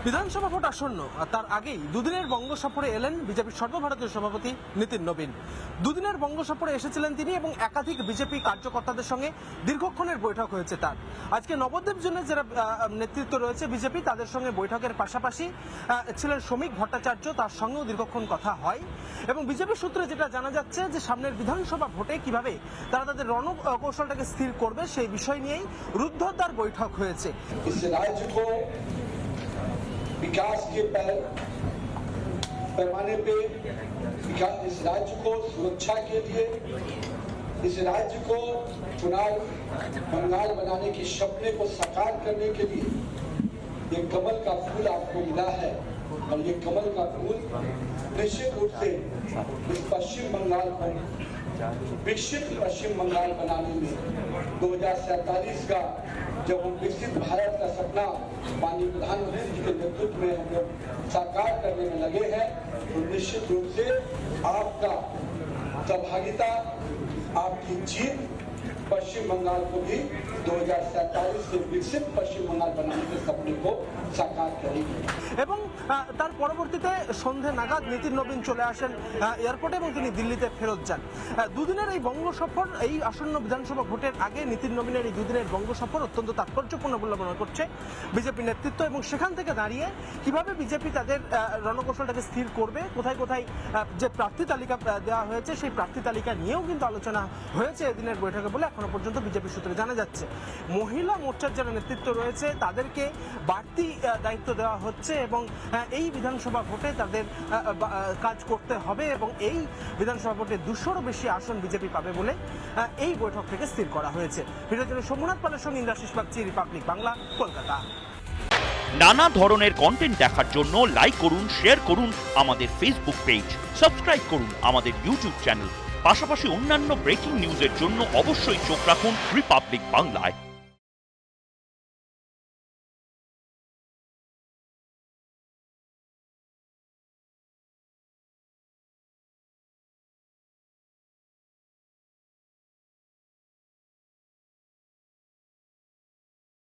বিধানসভা ভোট আসন্ন আর তার আগেই দুদিনের বঙ্গ সফরে এলেন বিজেপির সর্বভারতীয় সভাপতি নীতিন নবীন। দুদিনের বঙ্গ সফরে এসেছিলেন তিনি এবং একাধিক বিজেপি কার্যকর্তাদের সঙ্গে দীর্ঘক্ষণের বৈঠক হয়েছে তার। আজকে নবদ্বীপ জোনে যারা নেতৃত্ব রয়েছে বিজেপি তাদের সঙ্গে বৈঠকের পাশাপাশি ছিলেন শ্রমিক ভট্টাচার্য, তার সঙ্গেও দীর্ঘক্ষণ কথা হয় এবং বিজেপি সূত্রে যেটা জানা যাচ্ছে যে সামনের বিধানসভা ভোটে কিভাবে তারা তাদের রণকৌশলটাকে স্থির করবে সেই বিষয় নিয়েই রুদ্ধদ্বার বৈঠক হয়েছে। विकास के पैमाने पे इस राज्य को सुरक्षा के लिए, इस राज्य को चुनाव बंगाल बनाने के सपने को साकार करने के लिए ये कमल का फूल आपको मिला है और ये कमल का फूल निश्चित रूप से इस पश्चिम बंगाल को विकसित पश्चिम बंगाल बनाने में 2047 का जब हम विकसित भारत का सपना माननीय प्रधानमंत्री जी के नेतृत्व में हम लोग साकार करने में लगे हैं, तो निश्चित रूप से आपका सहभागिता, आपकी जीत पश्चिम बंगाल को भी 2047 से विकसित पश्चिम बंगाल बनाने के सपने को साकार करेगी। এবং তার পরবর্তীতে সন্ধে নাগাদ নীতিন নবীন চলে আসেন এয়ারপোর্টে এবং তিনি দিল্লিতে ফেরত যান। দুদিনের এই বঙ্গ সফর, এই আসন্ন বিধানসভা ভোটের আগে নীতিন নবীনের এই দুদিনের বঙ্গ সফর অত্যন্ত তাৎপর্যপূর্ণ বলে মনে করছে বিজেপি নেতৃত্ব এবং সেখান থেকে দাঁড়িয়ে কিভাবে বিজেপি তাদের রণকৌশলটাকে স্থির করবে, কোথায় কোথায় যে প্রার্থী তালিকা দেওয়া হয়েছে সেই প্রার্থী তালিকা নিয়েও কিন্তু আলোচনা হয়েছে এদিনের বৈঠকে বলে এখনো পর্যন্ত বিজেপি সূত্রে জানা যাচ্ছে। মহিলা মোর্চার যারা নেতৃত্ব রয়েছে তাদেরকে বাড়তি দায়িত্ব দেওয়া হচ্ছে এবং এই বিধানসভা ভোটে তাদের কাজ করতে হবে এবং এই বিধানসভা ভোটে 200-রও বেশি আসন বিজেপি পাবে বলে এই বৈঠক থেকে স্থির করা হয়েছে। ভিডিওর জন্য সোমনাথ পালের সঙ্গে ইন্দ্রাশিস বাগচি, রিপাবলিক বাংলা, কলকাতা। নানা ধরনের কন্টেন্ট দেখার জন্য লাইক করুন, শেয়ার করুন আমাদের ফেসবুক পেজ, সাবস্ক্রাইব করুন আমাদের ইউটিউব চ্যানেল। পাশাপাশি অন্যান্য ব্রেকিং নিউজের জন্য অবশ্যই চোখ রাখুন রিপাবলিক বাংলায়।